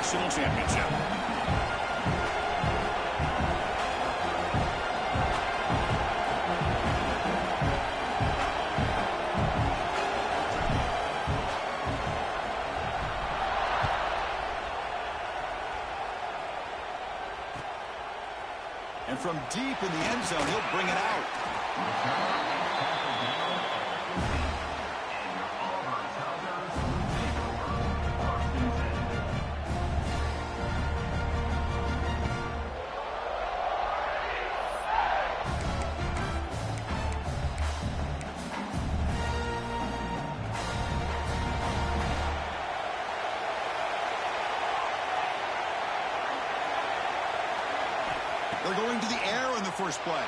national championship. And from deep in the end zone, he'll bring it out. They're going to the air in the first play.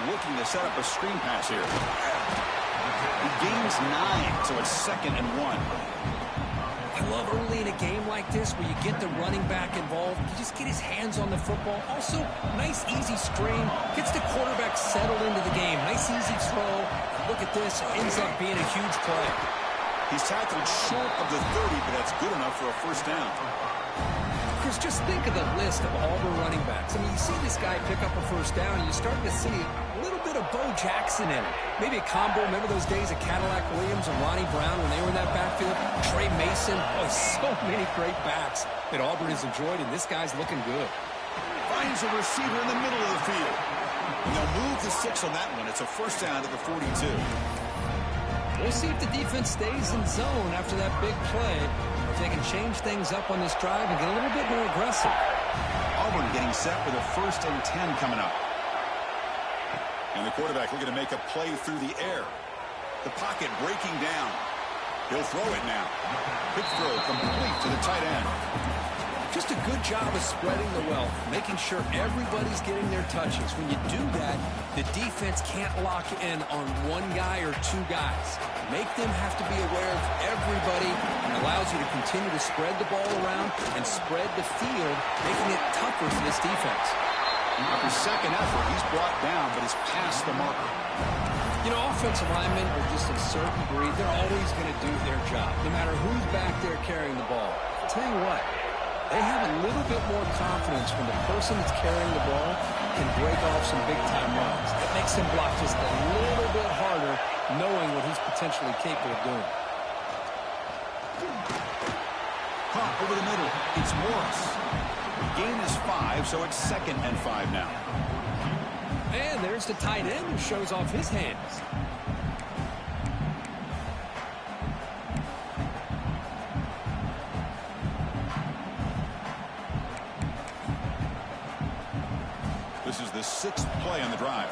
Looking to set up a screen pass here. He gains 9, so it's 2nd and 1. I love early in a game like this where you get the running back involved. You just get his hands on the football. Also, nice, easy screen. Gets the quarterback settled into the game. Nice, easy throw. Look at this. It ends up being a huge play. He's tackled short of the 30, but that's good enough for a first down. Chris, just think of the list of Auburn running backs. I mean, you see this guy pick up a first down, and you're starting to see a little bit of Bo Jackson in it. Maybe a combo. Remember those days of Cadillac Williams and Ronnie Brown when they were in that backfield? Trey Mason. Oh, so many great backs that Auburn has enjoyed, and this guy's looking good. Finds a receiver in the middle of the field. And they'll move the 6 on that one. It's a first down to the 42. We'll see if the defense stays in zone after that big play. If they can change things up on this drive and get a little bit more aggressive. Auburn getting set for the 1st and 10 coming up. And the quarterback looking to make a play through the air. The pocket breaking down. He'll throw it now. Quick throw complete to the tight end. Just a good job of spreading the wealth, making sure everybody's getting their touches. When you do that, the defense can't lock in on one guy or 2 guys. Make them have to be aware of everybody, and allows you to continue to spread the ball around and spread the field, making it tougher for this defense. After second effort, he's brought down, but he's past the marker. You know, offensive linemen are just a certain breed. They're always going to do their job, no matter who's back there carrying the ball. I'll tell you what. They have a little bit more confidence when the person that's carrying the ball can break off some big-time runs. That makes him block just a little bit harder, knowing what he's potentially capable of doing. Caught over the middle. It's Morris. Gain is 5, so it's 2nd and 5 now. And there's the tight end who shows off his hands. This is the 6th play on the drive.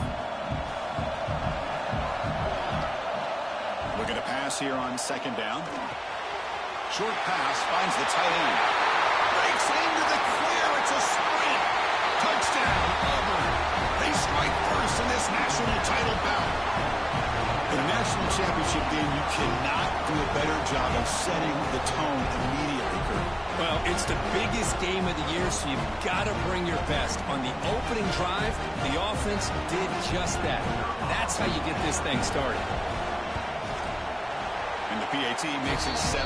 Looking to pass here on 2nd down. Short pass finds the tight end. Breaks into the clear. It's a sprint. Touchdown, Auburn. They strike first in this national title bout. In a national championship game, you cannot do a better job of setting the tone immediately, Kurt. Well, it's the biggest game of the year, so you've got to bring your best. On the opening drive, the offense did just that. That's how you get this thing started. And the PAT makes it 7-0.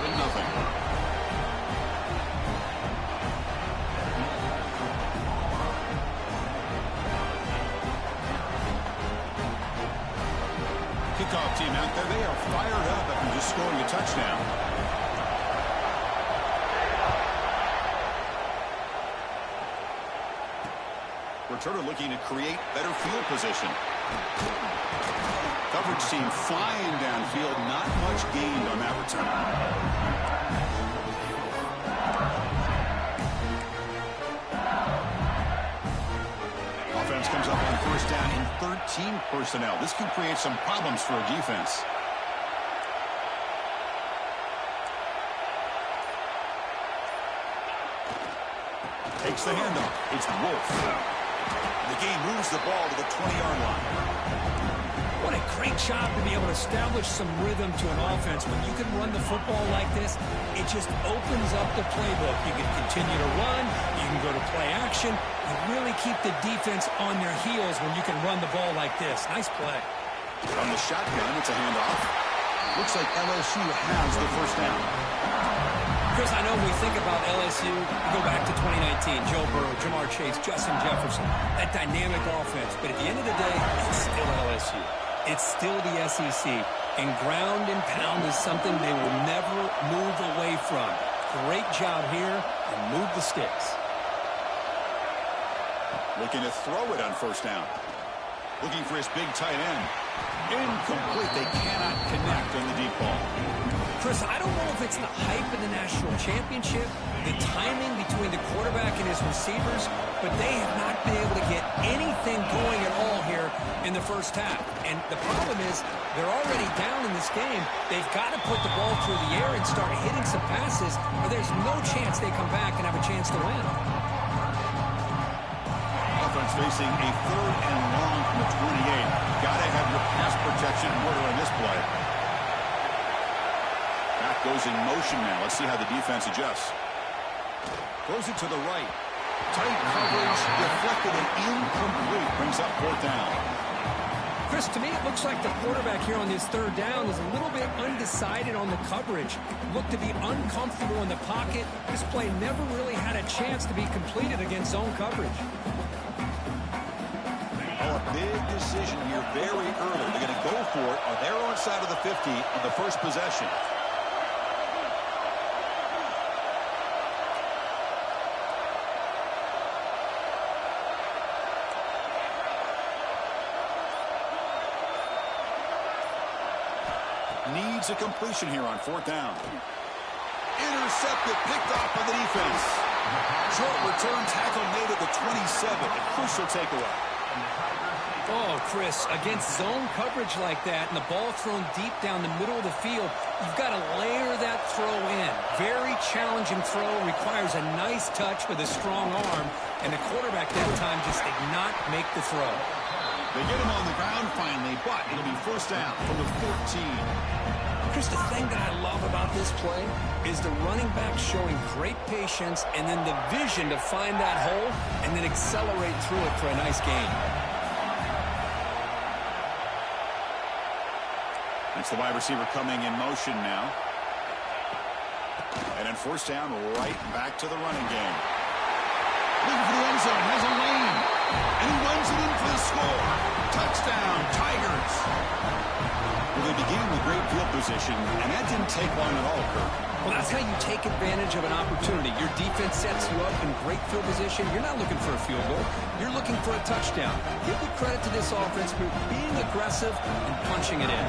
Kickoff team out there, they are fired up after just scoring a touchdown. Returner looking to create better field position. Coverage team flying downfield, not much gained on that return. Offense comes up on 1st down in 13 personnel. This can create some problems for a defense. Takes the handoff. It's Wolf. The game moves the ball to the 20-yard line. What a great job to be able to establish some rhythm to an offense. When you can run the football like this, it just opens up the playbook. You can continue to run. You can go to play action. You really keep the defense on their heels when you can run the ball like this. Nice play. From the shotgun, it's a handoff. Looks like LSU has the first down. Chris, I know when we think about LSU, we go back to 2019, Joe Burrow, Jamar Chase, Justin Jefferson, that dynamic offense. But at the end of the day, it's still LSU. It's still the SEC. And ground and pound is something they will never move away from. Great job here, and move the sticks. Looking to throw it on first down. Looking for his big tight end. Incomplete. They cannot connect on the deep ball. Chris, I don't know if it's the hype of the national championship, the timing between the quarterback and his receivers, but they have not been able to get anything going at all here in the first half. And the problem is they're already down in this game. They've got to put the ball through the air and start hitting some passes, or there's no chance they come back and have a chance to win. Offense facing a 3rd and long from the 28. Got to have your pass protection in order in this play. Back goes in motion now. Let's see how the defense adjusts. Throws it to the right. Tight coverage, deflected and incomplete. Brings up 4th down. Chris, to me, it looks like the quarterback here on this 3rd down is a little bit undecided on the coverage. Looked to be uncomfortable in the pocket. This play never really had a chance to be completed against zone coverage. Oh, a big decision here very early. They're going to go for it on their own side of the 50 on the first possession. Needs a completion here on 4th down. Intercepted, picked off by the defense. Short return tackle made at the 27. A crucial takeaway. Oh, Chris, against zone coverage like that and the ball thrown deep down the middle of the field, you've got to layer that throw in. Very challenging throw, requires a nice touch with a strong arm, and the quarterback that time just did not make the throw. They get him on the ground finally, but it'll be 1st down from the 14. Chris, the thing that I love about this play is the running back showing great patience and then the vision to find that hole and then accelerate through it for a nice gain. That's the wide receiver coming in motion now. And then 1st down, right back to the running game. Looking for the end zone, has a lane. And he runs it in for the score. Touchdown, Tigers. Well, they began with great field position, and that didn't take long at all, Kirk. Well, that's how you take advantage of an opportunity. Your defense sets you up in great field position. You're not looking for a field goal. You're looking for a touchdown. Give the credit to this offense for being aggressive and punching it in.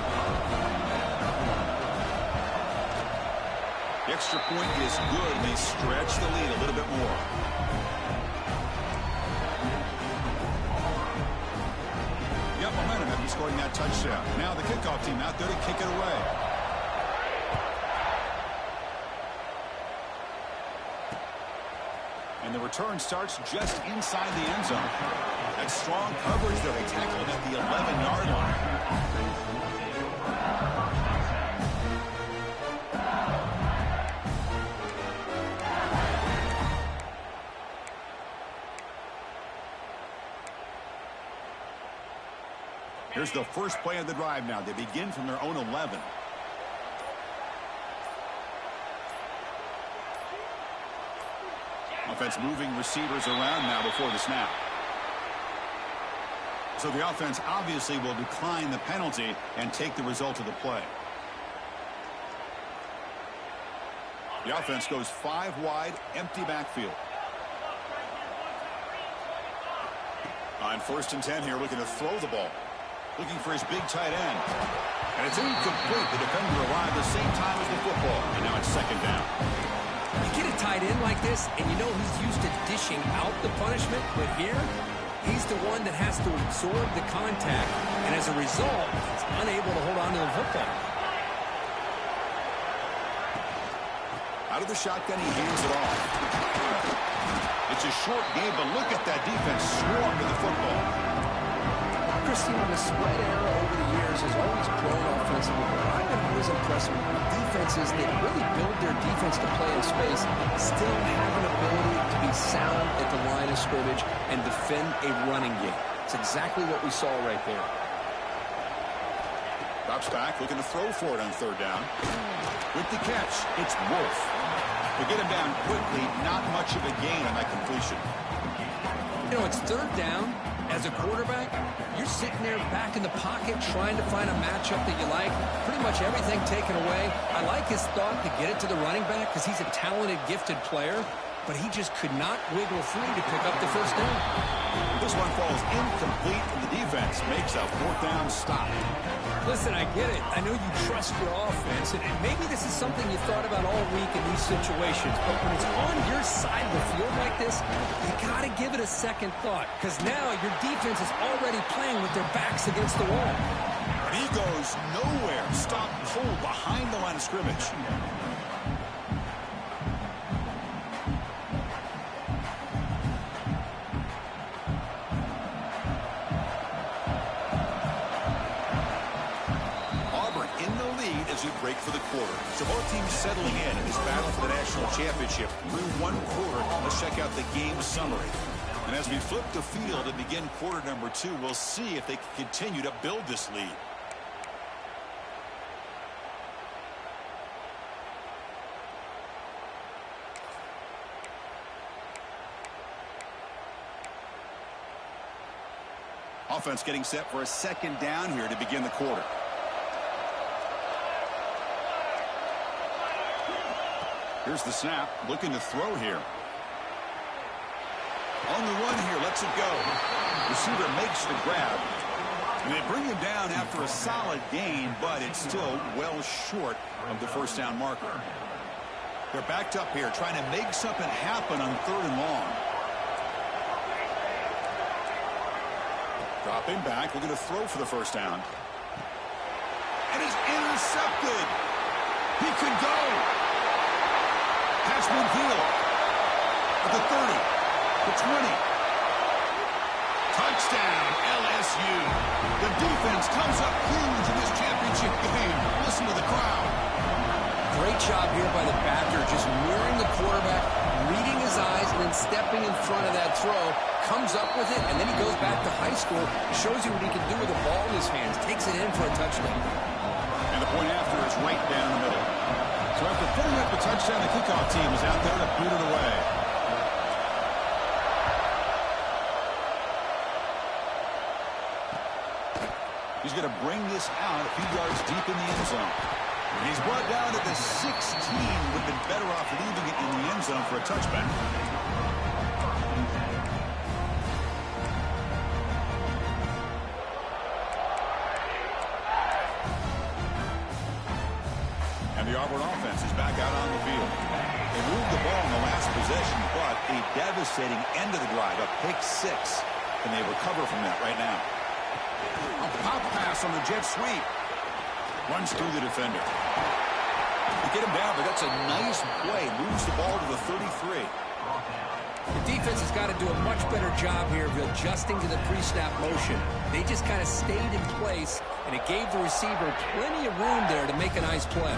The extra point is good. They stretch the lead a little bit more. Got momentum after scoring that touchdown. Now the kickoff team out there to kick it away. And the return starts just inside the end zone. That strong coverage there. They tackled at the 11-yard line. Here's the first play of the drive now. They begin from their own 11. Offense moving receivers around now before the snap. So the offense obviously will decline the penalty and take the result of the play. The offense goes 5 wide, empty backfield. On 1st and 10 here, looking to throw the ball. Looking for his big tight end. And it's incomplete. The defender arrived the same time as the football. And now it's 2nd down. You get a tight end like this, and you know he's used to dishing out the punishment, but here, he's the one that has to absorb the contact, and as a result, he's unable to hold on to the football. Out of the shotgun, he hands it off. It's a short game, but look at that defense swarm to the football. Christine, the spread era over the years has always grown offensively. I've been always impressed with defenses that really build their defense to play in space, still have an ability to be sound at the line of scrimmage and defend a running game. It's exactly what we saw right there. Drops back, looking to throw for it on 3rd down. With the catch, it's Wolf. They get him down quickly, not much of a gain on that completion. You know, it's third down. As a quarterback, you're sitting there back in the pocket trying to find a matchup that you like. Pretty much everything taken away. I like his thought to get it to the running back because he's a talented, gifted player, but he just could not wiggle free to pick up the first down. This one falls incomplete, and the defense makes a fourth down stop. Listen, I get it. I know you trust your offense, and maybe this is something you thought about all week in these situations, but when it's on your side of the field like this, you got to give it a second thought, because now your defense is already playing with their backs against the wall. And he goes nowhere. Stop cold behind the line of scrimmage. Break for the quarter. So both teams settling in this battle for the national championship through one quarter. Let's check out the game summary. And as we flip the field and begin quarter number 2, we'll see if they can continue to build this lead. Offense getting set for a second down here to begin the quarter. Here's the snap, looking to throw here. On the run here, lets it go. Receiver makes the grab. And they bring him down after a solid gain, but it's still well short of the first down marker. They're backed up here, trying to make something happen on third and long. Dropping back, looking to throw for the first down. And it's intercepted. He could go. Pass midfield. At the 30. The 20. Touchdown, LSU. The defense comes up huge in this championship game. Listen to the crowd. Great job here by the backer, just mirroring the quarterback, reading his eyes, and then stepping in front of that throw. Comes up with it, and then he goes back to high school. Shows you what he can do with the ball in his hands. Takes it in for a touchdown. And the point after is right down the middle. So after putting up the touchdown, the kickoff team is out there to boot it away. He's going to bring this out a few yards deep in the end zone. And he's brought down to the 16. Would have been better off leaving it in the end zone for a touchback. And the Auburn offense is back out on the field. They moved the ball in the last possession, but a devastating end of the drive, a pick 6. And they recover from that right now. A pop pass on the jet sweep. Runs through the defender. They get him down, but that's a nice play. Moves the ball to the 33. The defense has got to do a much better job here of adjusting to the pre-snap motion. They just kind of stayed in place, and it gave the receiver plenty of room there to make a nice play.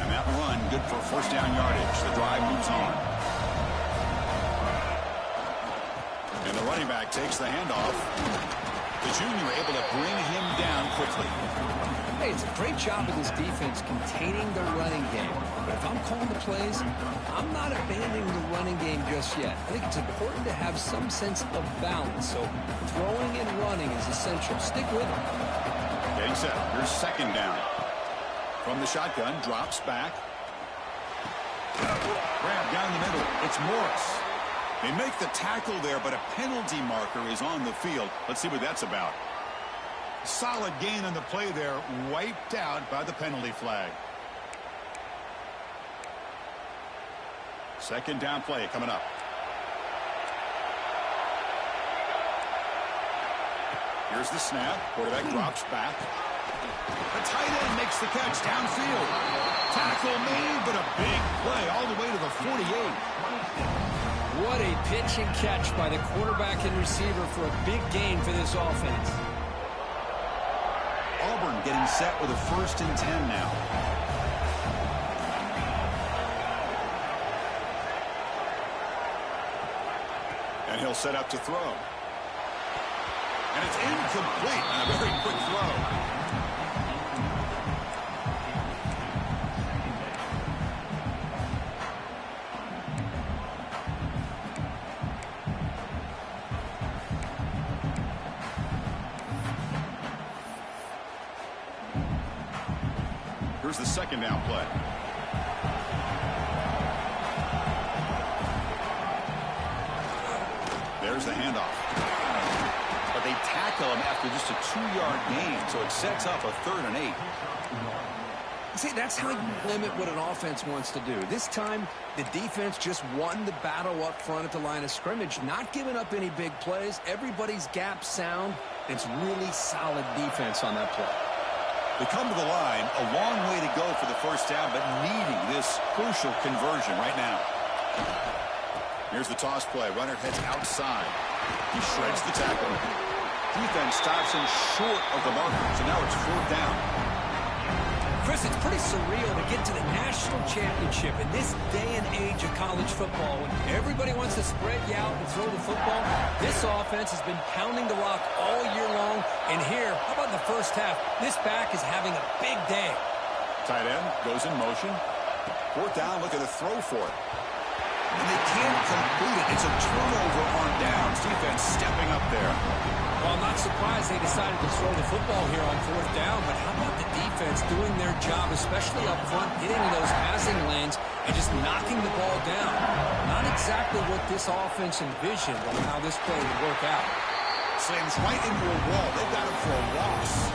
And that run, good for first down yardage. The drive moves on. And the running back takes the handoff. The junior able to bring him down quickly. Hey, it's a great job of this defense containing the running game. But if I'm calling the plays, I'm not abandoning the running game just yet. I think it's important to have some sense of balance. So throwing and running is essential. Stick with it. Getting set. Here's second down. From the shotgun, drops back. Grab down the middle. It's Morris. They make the tackle there, but a penalty marker is on the field. Let's see what that's about. Solid gain on the play there, wiped out by the penalty flag. Second down play coming up. Here's the snap. Quarterback drops back. The tight end makes the catch downfield. Tackle made, but a big play all the way to the 48. What a pitch and catch by the quarterback and receiver for a big gain for this offense. Auburn getting set with a 1st and 10 now. And he'll set up to throw. And it's incomplete on a very quick throw. Here's the second down play. There's the handoff. But they tackle him after just a 2-yard gain, so it sets up a 3rd and 8. See, that's how you limit what an offense wants to do. This time, the defense just won the battle up front at the line of scrimmage, not giving up any big plays. Everybody's gap sound. It's really solid defense on that play. They come to the line, a long way to go for the first down, but needing this crucial conversion right now. Here's the toss play. Runner heads outside. He shreds the tackle. Defense stops him short of the marker, so now it's 4th down. Chris, it's pretty surreal to get to the national championship in this day and age of college football when everybody wants to spread you out and throw the football. This offense has been pounding the rock all year long. And here, how about in the first half? This back is having a big day. Tight end goes in motion. 4th down, looking to throw for it. And they can't complete it. It's a turnover on downs. Defense stepping up there. Well, I'm not surprised they decided to throw the football here on 4th down, but how about the defense doing their job, especially up front, getting in those passing lanes and just knocking the ball down? Not exactly what this offense envisioned on how this play would work out. Slams right into a wall. They've got him for a loss.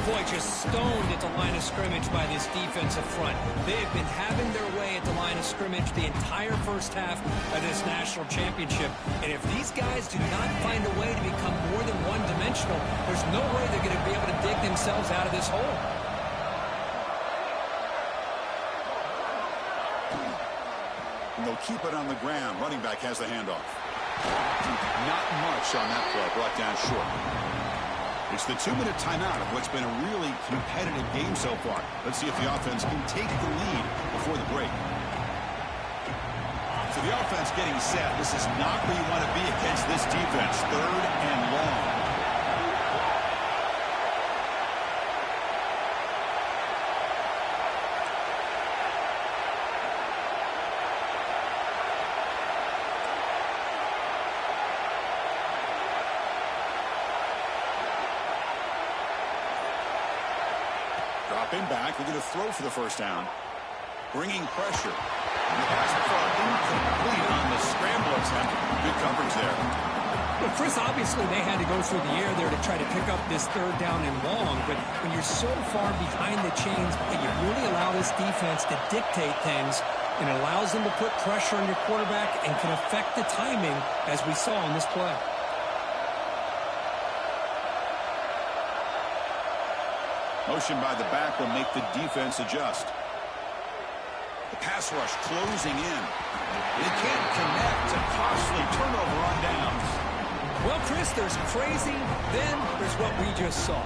Boy, just stoned at the line of scrimmage by this defensive front. They've been having their way at the line of scrimmage the entire first half of this national championship. And if these guys do not find a way to become more than one-dimensional, there's no way they're going to be able to dig themselves out of this hole. And they'll keep it on the ground. Running back has the handoff. Not much on that play. Brought down short. It's the 2-minute timeout of what's been a really competitive game so far. Let's see if the offense can take the lead before the break. So the offense getting set. This is not where you want to be against this defense. 3rd and long. Dropping back, they're going to throw for the first down. Bringing pressure. And the pass incomplete on the scramble attempt. Good coverage there. Well, Chris, obviously they had to go through the air there to try to pick up this 3rd down and long, but when you're so far behind the chains, you really allow this defense to dictate things, and it allows them to put pressure on your quarterback and can affect the timing, as we saw on this play. Motion by the back will make the defense adjust. The pass rush closing in. They can't connect. A costly turnover on downs. Well, Chris, there's crazy, then there's what we just saw.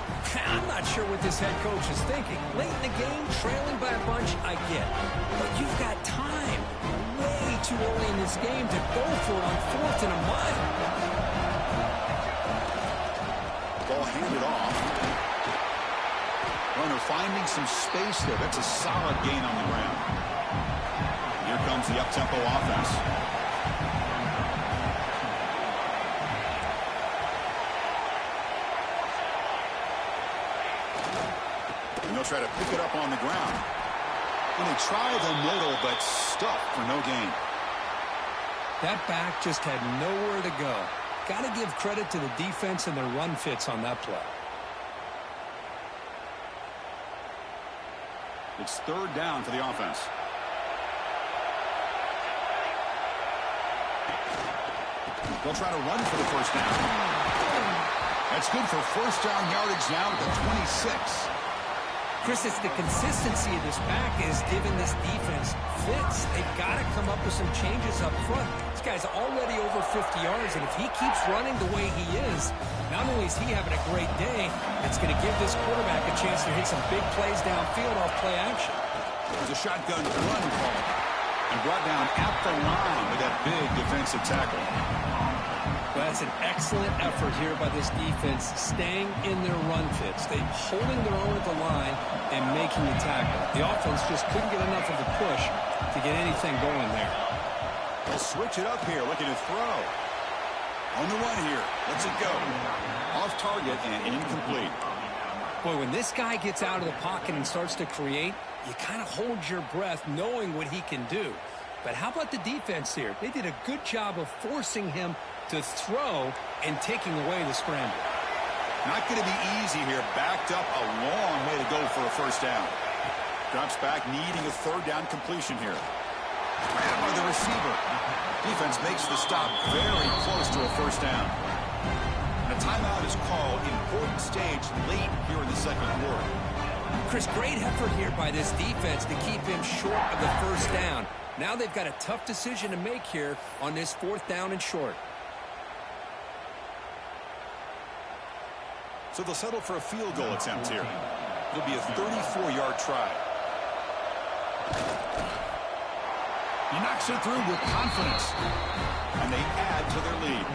I'm not sure what this head coach is thinking. Late in the game, trailing by a bunch, I get. But you've got time. Way too early in this game to go for it on 4th and a mile. Ball handed off. Runner finding some space there. That's a solid gain on the ground. Here comes the up-tempo offense. And they'll try to pick it up on the ground. And they try the middle, but stuck for no gain. That back just had nowhere to go. Got to give credit to the defense and their run fits on that play. It's 3rd down for the offense. They'll try to run for the first down. That's good for first down yardage now at the 26. Chris, it's the consistency of this back is giving this defense fits. They've got to come up with some changes up front. This guy's already over 50 yards, and if he keeps running the way he is, not only is he having a great day, it's going to give this quarterback a chance to hit some big plays downfield off play action. There's a shotgun run call and brought down at the line with that big defensive tackle. Well, that's an excellent effort here by this defense, staying in their run fits. They're holding their own at the line and making the tackle. The offense just couldn't get enough of a push to get anything going there. They'll switch it up here, looking to throw. On the run here. Lets it go. Off target and incomplete. Boy, when this guy gets out of the pocket and starts to create, you kind of hold your breath knowing what he can do. But how about the defense here? They did a good job of forcing him to throw and taking away the scramble. Not going to be easy here. Backed up a long way to go for a first down. Drops back, needing a third down completion here. Grabbed by the receiver. Defense makes the stop very close to a first down. And a timeout is called. Important stage late here in the second quarter. Chris, great effort here by this defense to keep him short of the first down. Now they've got a tough decision to make here on this fourth down and short. So they'll settle for a field goal attempt here. It'll be a 34-yard try. He knocks it through with confidence. And they add to their lead.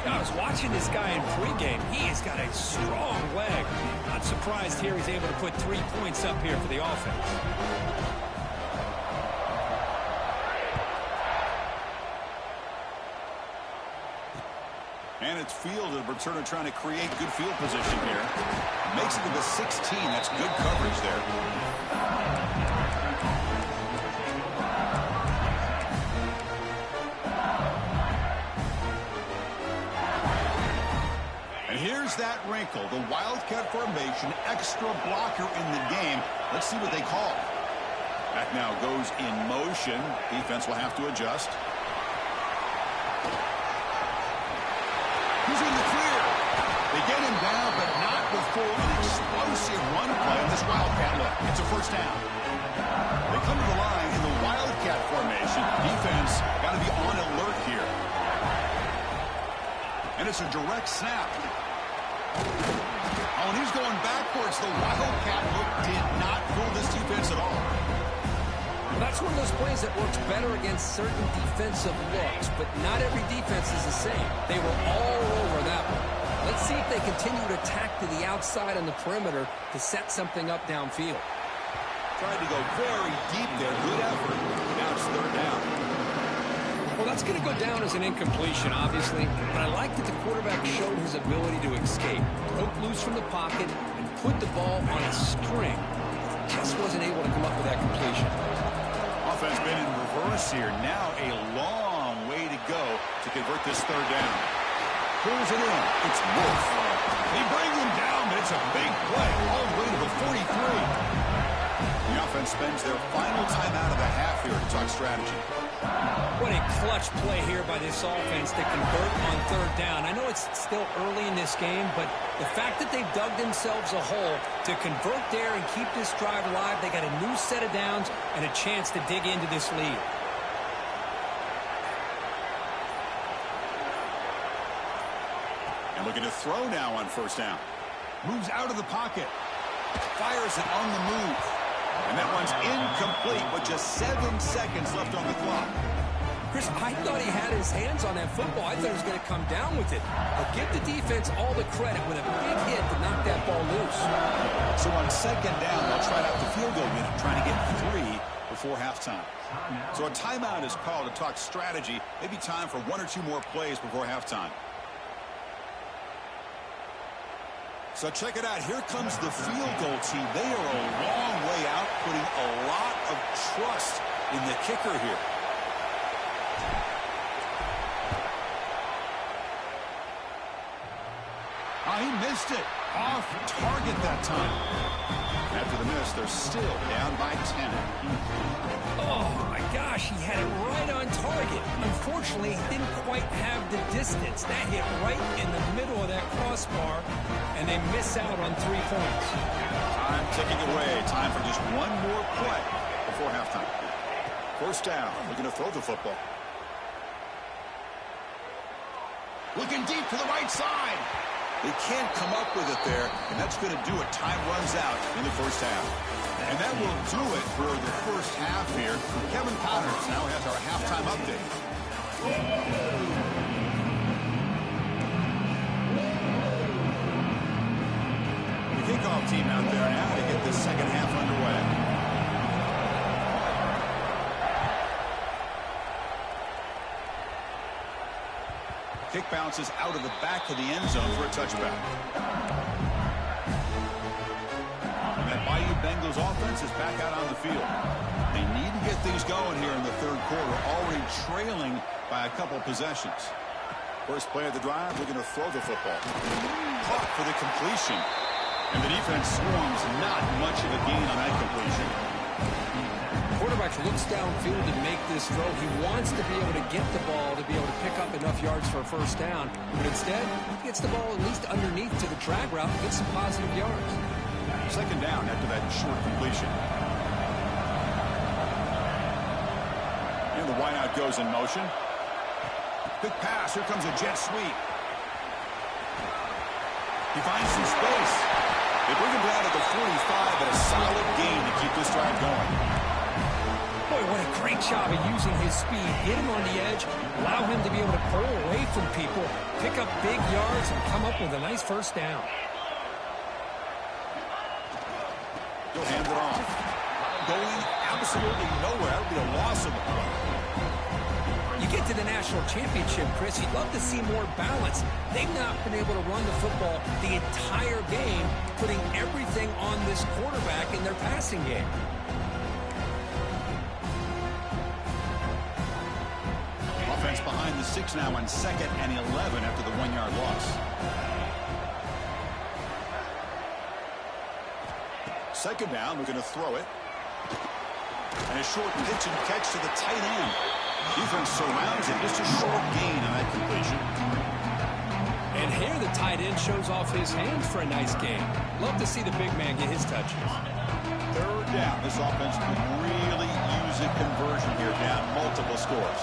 I was watching this guy in pregame. He has got a strong leg. Not surprised here he's able to put 3 points up here for the offense. And it's fielded. Returner trying to create good field position here. Makes it to the 16. That's good coverage there. And here's that wrinkle. The Wildcat formation, extra blocker in the game. Let's see what they call. Back now goes in motion. Defense will have to adjust. He's in the clear. They get him down, but not before an explosive run play on this Wildcat look. It's a first down. They come to the line in the Wildcat formation. Defense got to be on alert here. And it's a direct snap. Oh, and he's going backwards. The Wildcat look did not fool this defense at all. Well, that's one of those plays that works better against certain defensive looks, but not every defense is the same. They were all over that one. Let's see if they continue to attack to the outside on the perimeter to set something up downfield. Tried to go very deep there. Good effort. Now it's third down. Well, that's going to go down as an incompletion, obviously, but I like that the quarterback showed his ability to escape, broke loose from the pocket, and put the ball on a string. Just wasn't able to come up with that completion. Offense been in reverse here. Now a long way to go to convert this third down. Pulls it in. It's Wolf. They bring him down, but it's a big play all the way to the 43. The offense spends their final timeout of the half here to talk strategy. What a clutch play here by this offense to convert on third down. I know it's still early in this game, but the fact that they've dug themselves a hole to convert there and keep this drive alive, they got a new set of downs and a chance to dig into this lead. And looking to throw now on first down. Moves out of the pocket. Fires it on the move. And that one's incomplete with just 7 seconds left on the clock. Chris, I thought he had his hands on that football. I thought he was going to come down with it. But give the defense all the credit with a big hit to knock that ball loose. So on second down, they'll try out the field goal unit, trying to get 3 before halftime. So a timeout is called to talk strategy. Maybe time for 1 or 2 more plays before halftime. So check it out. Here comes the field goal team. They are a long way out, putting a lot of trust in the kicker here. Oh, he missed it. Off target that time. After the miss, they're still down by 10. Oh, my gosh, he had it right on target. Unfortunately, he didn't quite have the distance. That hit right in the middle of that crossbar, and they miss out on 3 points. Time ticking away. Time for just 1 more play before halftime. First down. Looking to throw the football. Looking deep to the right side. They can't come up with it there, and that's going to do it. Time runs out in the first half. And that will do it for the first half here. Kevin Connors now has our halftime update. The kickoff team out there now to get this second half underway. Kick bounces out of the back of the end zone for a touchback. Cardinals offense is back out on the field. They need to get things going here in the third quarter, already trailing by a couple possessions. First play of the drive, they're going to throw the football. Caught for the completion. And the defense swarms, not much of a gain on that completion. Quarterback looks downfield to make this throw. He wants to be able to get the ball to be able to pick up enough yards for a first down. But instead, he gets the ball at least underneath to the drag route and gets some positive yards. Second down after that short completion. And the wideout goes in motion. Quick pass. Here comes a jet sweep. He finds some space. They bring him down to the 45, but a solid gain to keep this drive going. Boy, what a great job of using his speed. Get him on the edge, allow him to be able to pull away from people, pick up big yards, and come up with a nice first down. He'll hand it off. Going absolutely nowhere. That would be a loss of the ball. You get to the national championship, Chris, you'd love to see more balance. They've not been able to run the football the entire game, putting everything on this quarterback in their passing game. Offense behind the 6 now on 2nd and 11 after the 1-yard loss. Second down, we're going to throw it. And a short pitch and catch to the tight end. Defense surrounds it. Just a short gain on that completion. And here the tight end shows off his hands for a nice game. Love to see the big man get his touches. Third down. This offense could really use a conversion here, down multiple scores.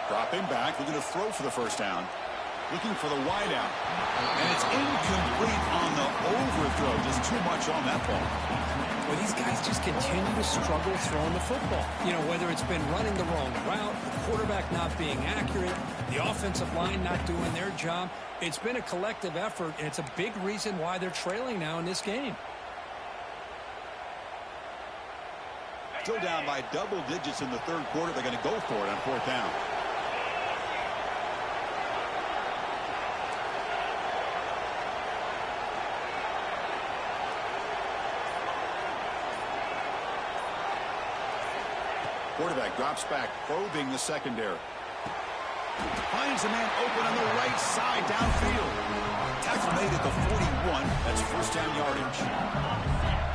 Dropping back. We're going to throw for the first down. Looking for the wideout. And it's incomplete on the overthrow. Just too much on that ball. Well, these guys just continue to struggle throwing the football. You know, whether it's been running the wrong route, the quarterback not being accurate, the offensive line not doing their job. It's been a collective effort, and it's a big reason why they're trailing now in this game. Still down by double digits in the third quarter. They're going to go for it on fourth down. Quarterback drops back, probing the secondary. Finds a man open on the right side downfield. Tackle made at the 41. That's first down yardage.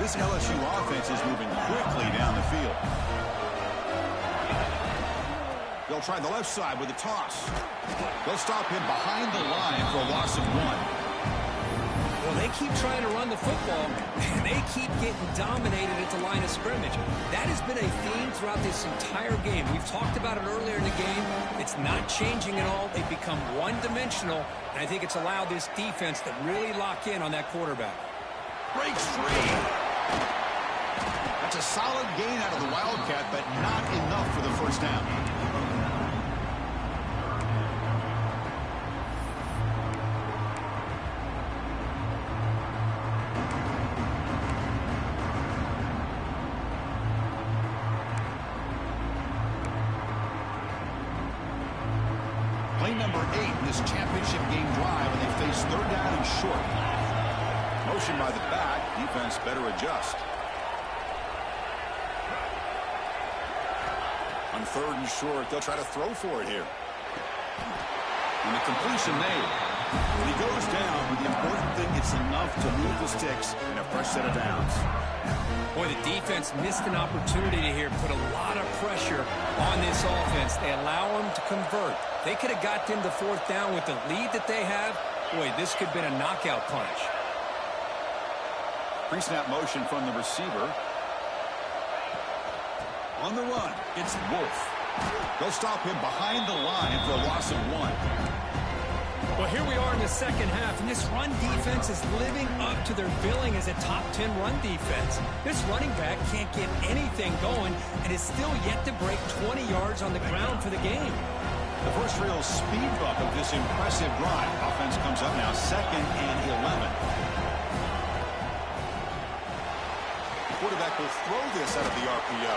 This LSU offense is moving quickly down the field. They'll try the left side with a toss. They'll stop him behind the line for a loss of 1. Well, they keep trying to run the football, and they keep getting dominated at the line of scrimmage. That has been a theme throughout this entire game. We've talked about it earlier in the game. It's not changing at all. They've become one-dimensional, and I think it's allowed this defense to really lock in on that quarterback. Breaks free. That's a solid gain out of the Wildcat, but not enough for the first down. Play number 8 in this championship game drive, and they face third down and short. Motion by the back. Defense better adjust. On third and short, they'll try to throw for it here. And the completion made. When he goes down, but the important thing, it's enough to move the sticks in a fresh set of downs. Boy, the defense missed an opportunity to here put a lot of pressure on this offense. They allow them to convert. They could have got them to fourth down with the lead that they have. Boy, this could have been a knockout punch. Pre-snap motion from the receiver. On the run, it's Wolf. They'll stop him behind the line for a loss of 1. Well, here we are in the second half, and this run defense is living up to their billing as a top 10 run defense. This running back can't get anything going and is still yet to break 20 yards on the ground for the game. The first real speed bump of this impressive drive. Offense comes up now 2nd and 11. The quarterback will throw this out of the RPO.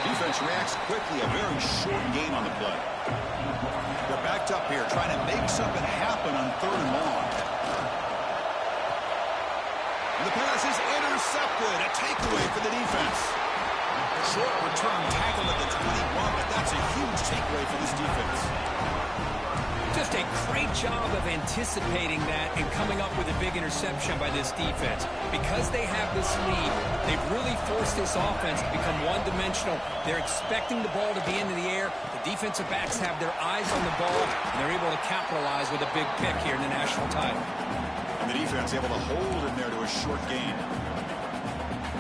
Defense reacts quickly. A very short gain on the play. They're backed up here, trying to make something happen on 3rd and long. And the pass is intercepted. A takeaway for the defense. Short return tackle at the 21, but that's a huge takeaway for this defense. Just a great job of anticipating that and coming up with a big interception by this defense. Because they have this lead, they've really forced this offense to become one-dimensional. They're expecting the ball to be into the air. The defensive backs have their eyes on the ball, and they're able to capitalize with a big pick here in the national title. And the defense able to hold him there to a short gain.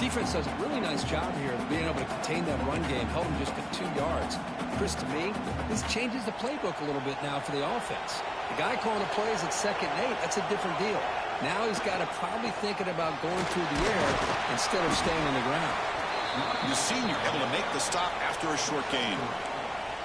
Defense does a really nice job here of being able to contain that run game, held him just to 2 yards. Chris, to me, this changes the playbook a little bit now for the offense. The guy calling the plays at 2nd and 8, that's a different deal. Now he's got to probably thinking about going through the air instead of staying on the ground. The senior able to make the stop after a short gain.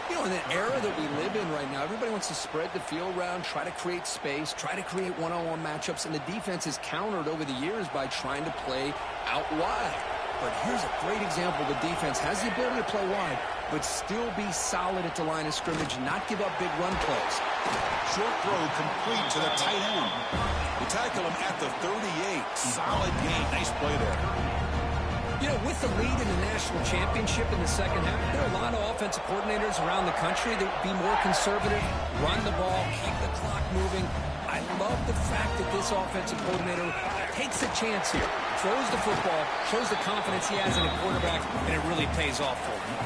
You know, in the era that we live in right now, everybody wants to spread the field around, try to create space, try to create one-on-one matchups, and the defense is countered over the years by trying to play out wide. But here's a great example. The defense has the ability to play wide, but still be solid at the line of scrimmage and not give up big run plays. Short throw complete to the tight end. They tackle him at the 38. Solid gain. Nice play there. You know, with the lead in the national championship in the 2nd half, there are a lot of offensive coordinators around the country that would be more conservative, run the ball, keep the clock moving. I love the fact that this offensive coordinator takes a chance here, throws the football, shows the confidence he has in a quarterback, and it really pays off for him.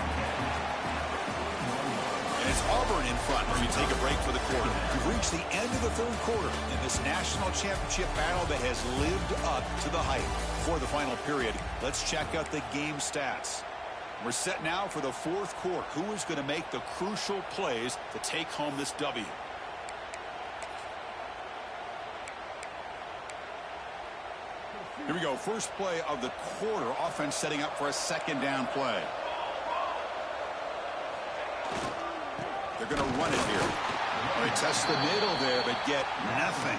And it's Auburn in front when we take a break for the quarter. We've reached the end of the 3rd quarter in this national championship battle that has lived up to the hype. For the final period, let's check out the game stats. We're set now for the 4th quarter. Who is going to make the crucial plays to take home this W? Here we go. First play of the quarter. Offense setting up for a 2nd down play. They're going to run it here. They test the middle there, but get nothing.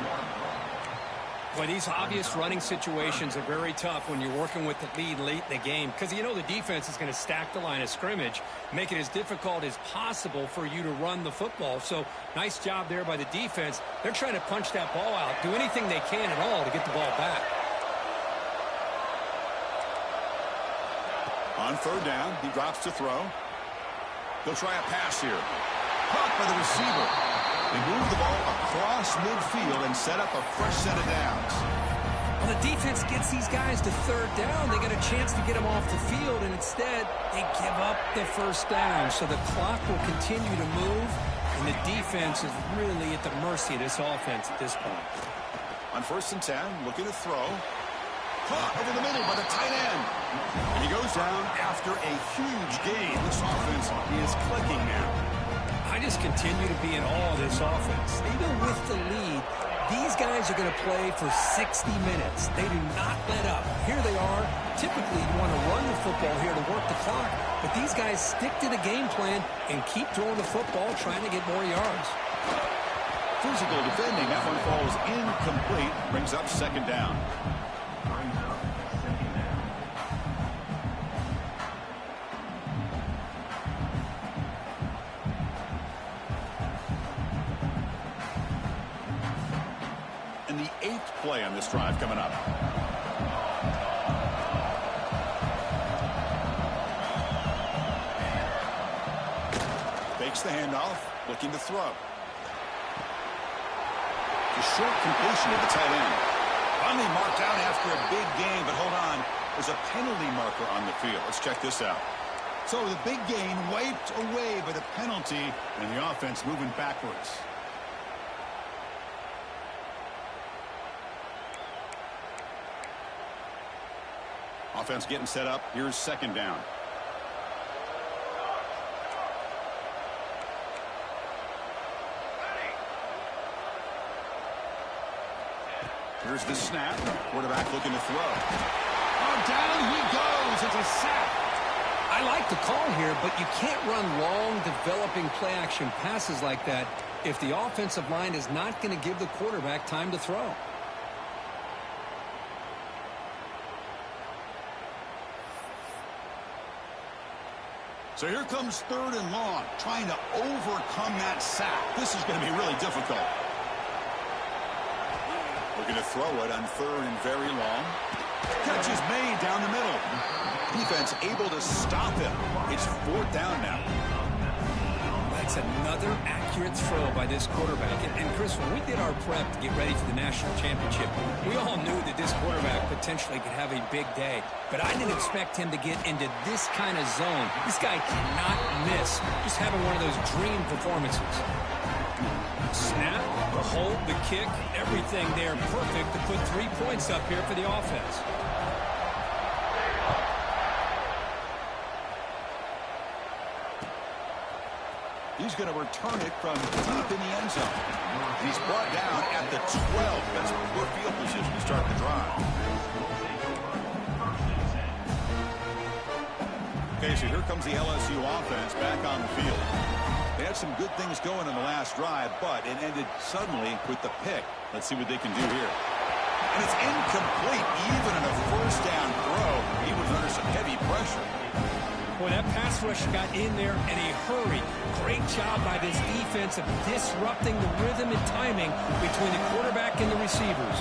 Boy, these obvious running situations are very tough when you're working with the lead late in the game, because you know the defense is going to stack the line of scrimmage, make it as difficult as possible for you to run the football. So nice job there by the defense. They're trying to punch that ball out, do anything they can at all to get the ball back. On 3rd down, he drops to throw. They'll try a pass here. Caught by the receiver. They move the ball across midfield and set up a fresh set of downs. Well, the defense gets these guys to 3rd down. They got a chance to get them off the field, and instead they give up the 1st down. So the clock will continue to move, and the defense is really at the mercy of this offense at this point. On 1st and 10, looking to throw. Caught over the middle by the tight end. And he goes down after a huge gain. This offense is clicking now. I just continue to be in awe of this offense. Even with the lead, these guys are going to play for 60 minutes. They do not let up. Here they are. Typically, you want to run the football here to work the clock, but these guys stick to the game plan and keep throwing the football, trying to get more yards. Physical defending. That one falls incomplete. Brings up 2nd down. And the 8th play on this drive coming up. Fakes the handoff, looking to throw. The short completion to the tight end. Finally marked out after a big gain, but hold on. There's a penalty marker on the field. Let's check this out. So the big gain wiped away by the penalty, and the offense moving backwards. Offense getting set up. Here's 2nd down. Here's the snap. Quarterback looking to throw. Oh, down he goes. It's a sack. I like the call here, but you can't run long, developing play-action passes like that if the offensive line is not going to give the quarterback time to throw. So here comes 3rd and long, trying to overcome that sack. This is going to be really difficult. Looking to throw it on 3rd and very long. Catch is made down the middle. Defense able to stop him. It's 4th down now. That's another accurate throw by this quarterback. And Chris, when we did our prep to get ready for the national championship, we all knew that this quarterback potentially could have a big day. But I didn't expect him to get into this kind of zone. This guy cannot miss. Just having one of those dream performances. Snap, the hold, the kick, everything there perfect to put 3 points up here for the offense. He's going to return it from deep in the end zone. He's brought down at the 12. That's a poor field position to start the drive. Okay, so here comes the LSU offense back on the field. They had some good things going in the last drive, but it ended suddenly with the pick. Let's see what they can do here. And it's incomplete, even in a 1st down throw. He was under some heavy pressure. Boy, that pass rush got in there in a hurry. Great job by this defense of disrupting the rhythm and timing between the quarterback and the receivers.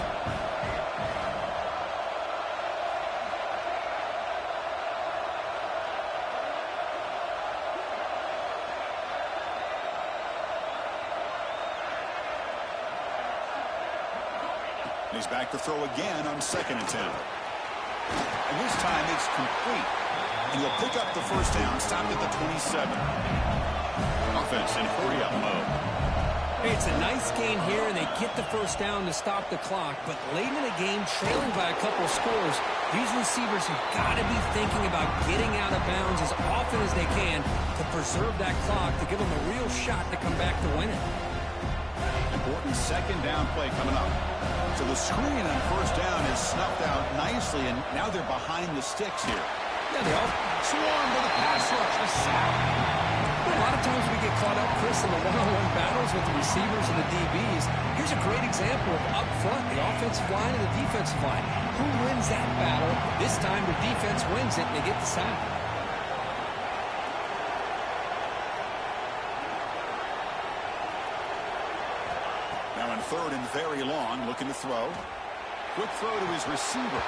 He's back to throw again on 2nd and 10. And this time it's complete. And he'll pick up the 1st down, stopped at the 27. Offense in hurry-up mode. Hey, it's a nice gain here, and they get the 1st down to stop the clock. But late in the game, trailing by a couple of scores, these receivers have got to be thinking about getting out of bounds as often as they can to preserve that clock, to give them a real shot to come back to win it. Important 2nd down play coming up. So the screen on 1st down is snuffed out nicely, and now they're behind the sticks here. Yeah, they all swarm to the pass rush, a sack. A lot of times we get caught up, Chris, in the one-on-one battles with the receivers and the DBs. Here's a great example of up front, the offensive line and the defensive line. Who wins that battle? This time the defense wins it, and they get the sack. Now in 3rd and very long, looking to throw. Quick throw to his receiver.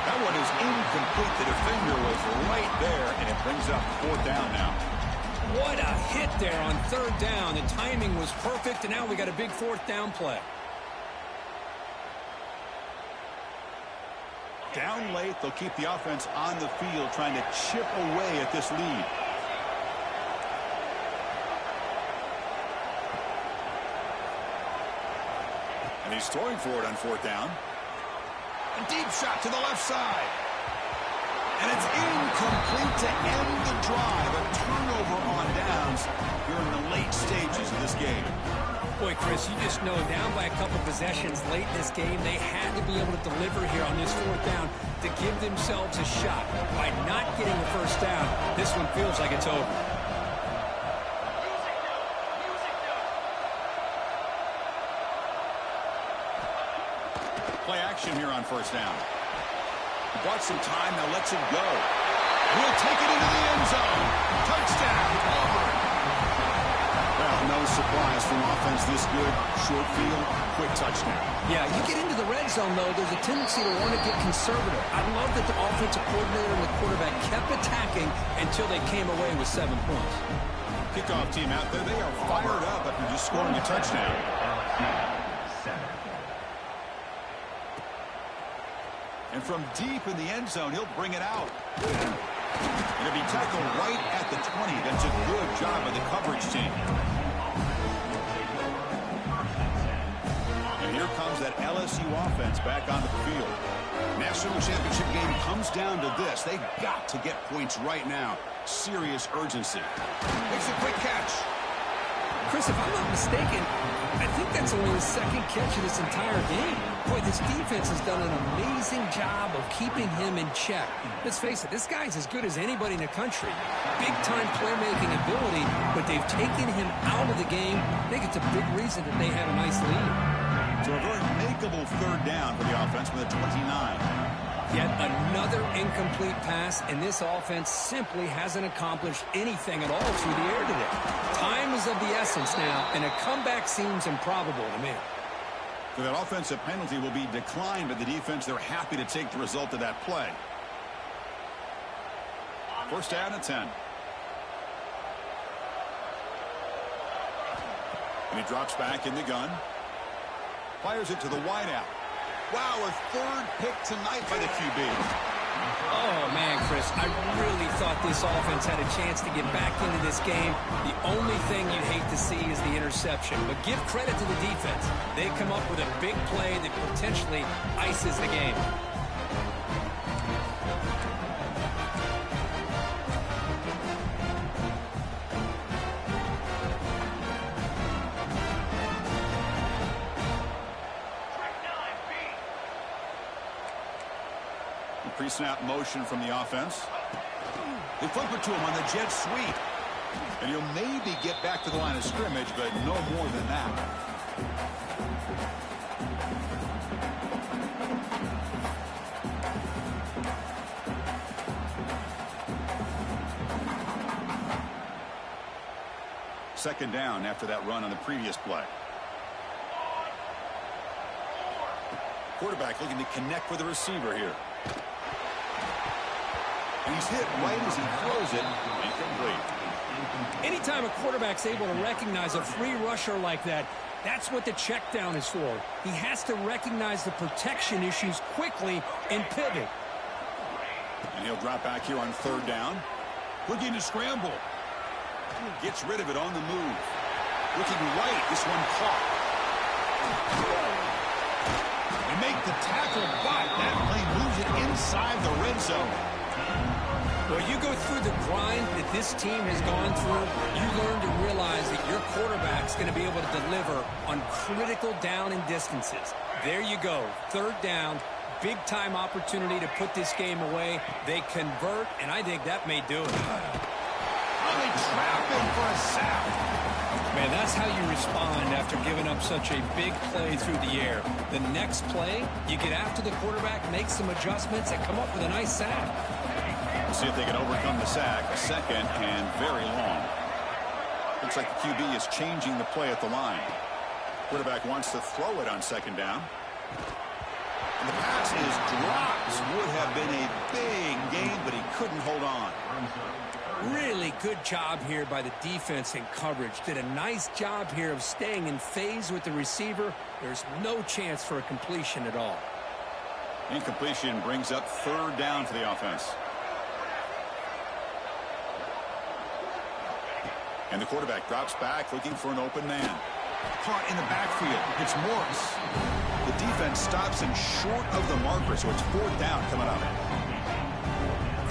That one is incomplete. The defender was right there, and it brings up 4th down now. What a hit there on 3rd down. The timing was perfect, and now we got a big 4th down play. Down late, they'll keep the offense on the field, trying to chip away at this lead. And he's throwing for it on 4th down. A deep shot to the left side. And it's incomplete to end the drive. A turnover on downs here in the late stages of this game. Boy, Chris, you just know down by a couple possessions late in this game, they had to be able to deliver here on this 4th down to give themselves a shot. By not getting the 1st down, this one feels like it's over. Play action here on 1st down. Bought some time, now lets it go. He'll take it into the end zone. Touchdown, Auburn. Well, no surprise from offense this good. Short field, quick touchdown. Yeah, you get into the red zone, though, there's a tendency to want to get conservative. I love that the offensive coordinator and the quarterback kept attacking until they came away with 7 points. Kickoff team out there, they are fired up after just scoring a touchdown. And from deep in the end zone, he'll bring it out. It'll be tackled right at the 20. That's a good job by the coverage team. And here comes that LSU offense back onto the field. National championship game comes down to this. They've got to get points right now. Serious urgency. Makes a quick catch. Chris, if I'm not mistaken, I think that's only his 2nd catch of this entire game. Boy, this defense has done an amazing job of keeping him in check. Let's face it, this guy's as good as anybody in the country. Big-time playmaking ability, but they've taken him out of the game. I think it's a big reason that they have a nice lead. So a very makeable 3rd down for the offense with a 29. Yet another incomplete pass, and this offense simply hasn't accomplished anything at all through the air today. Time is of the essence now, and a comeback seems improbable to me. So that offensive penalty will be declined by the defense. They're happy to take the result of that play. First down at 10. And he drops back in the gun. Fires it to the wideout. Wow, a third pick tonight by the QB. Oh, man, Chris, I really thought this offense had a chance to get back into this game. The only thing you'd hate to see is the interception. But give credit to the defense. They come up with a big play that potentially ices the game. Pre-snap motion from the offense. They flip it to him on the jet sweep. And he'll maybe get back to the line of scrimmage, but no more than that. Second down after that run on the previous play. Quarterback looking to connect with the receiver here. And he's hit right as he throws it. Incomplete. Anytime a quarterback's able to recognize a free rusher like that, that's what the check down is for. He has to recognize the protection issues quickly and pivot. And he'll drop back here on third down. Looking to scramble. Gets rid of it on the move. Looking right. This one caught. They make the tackle, but that play moves it inside the red zone. Well, you go through the grind that this team has gone through, you learn to realize that your quarterback's going to be able to deliver on critical down and distances. There you go. Third down, big-time opportunity to put this game away. They convert, and I think that may do it. Oh, they trap him for a sack. Man, that's how you respond after giving up such a big play through the air. The next play, you get after the quarterback, make some adjustments, and come up with a nice sack. See if they can overcome the sack. Second and very long. Looks like the QB is changing the play at the line. Quarterback wants to throw it on second down. And the pass is dropped. Would have been a big game, but he couldn't hold on. Really good job here by the defense in coverage. Did a nice job here of staying in phase with the receiver. There's no chance for a completion at all. Incompletion brings up third down for the offense. And the quarterback drops back looking for an open man. Caught in the backfield. It's Morris. The defense stops him short of the marker, so it's fourth down coming up.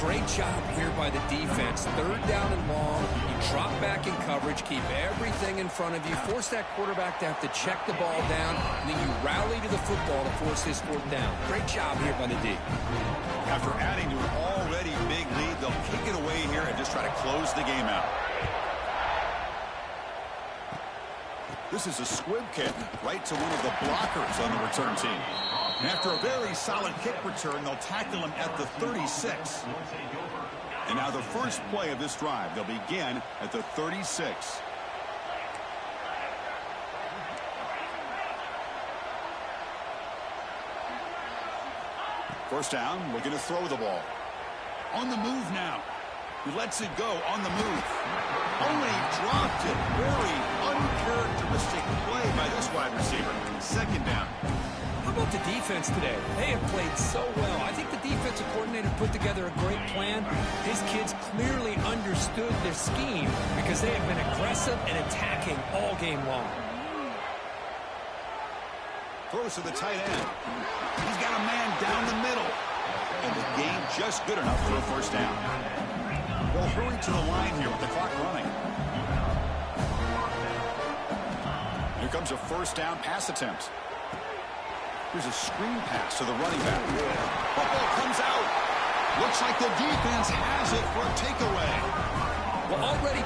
Great job here by the defense. Third down and long. You drop back in coverage, keep everything in front of you, force that quarterback to have to check the ball down, and then you rally to the football to force this fourth down. Great job here by the D. After adding to an already big lead, they'll kick it away here and just try to close the game out. This is a squib kick right to one of the blockers on the return team. And after a very solid kick return, they'll tackle him at the 36. And now the first play of this drive, they'll begin at the 36. First down, looking to throw the ball. On the move now. He lets it go on the move. Only dropped it. Very uncharacteristic play by this wide receiver. Second down. How about the defense today? They have played so well. I think the defensive coordinator put together a great plan. His kids clearly understood their scheme because they have been aggressive and attacking all game long. Throws to the tight end. He's got a man down the middle. And the game just good enough for a first down. They'll hurry to the line here with the clock running. Here comes a first down pass attempt. Here's a screen pass to the running back. Football comes out. Looks like the defense has it for a takeaway. Well, already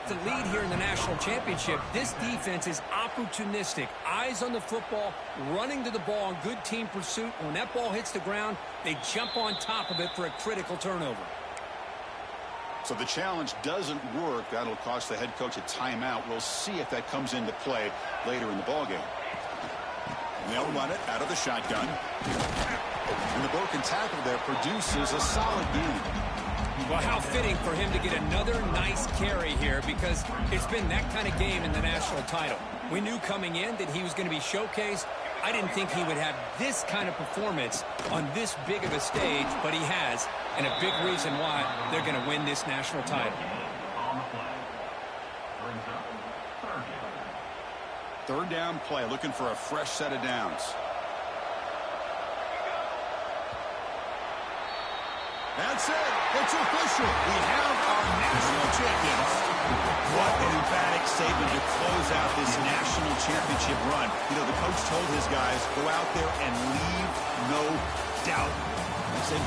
The lead here in the national championship, this defense is opportunistic. Eyes on the football, running to the ball in good team pursuit. When that ball hits the ground, they jump on top of it for a critical turnover. So the challenge doesn't work. That'll cost the head coach a timeout. We'll see if that comes into play later in the ballgame. They'll run it out of the shotgun. And the broken tackle there produces a solid gain. Well, how fitting for him to get another nice carry here, because it's been that kind of game in the national title. We knew coming in that he was going to be showcased. I didn't think he would have this kind of performance on this big of a stage, but he has, and a big reason why they're going to win this national title. Third down play, looking for a fresh set of downs. That's it. It's official. We have our national champions. What an emphatic statement to close out this national championship run. You know, the coach told his guys, go out there and leave no doubt. They said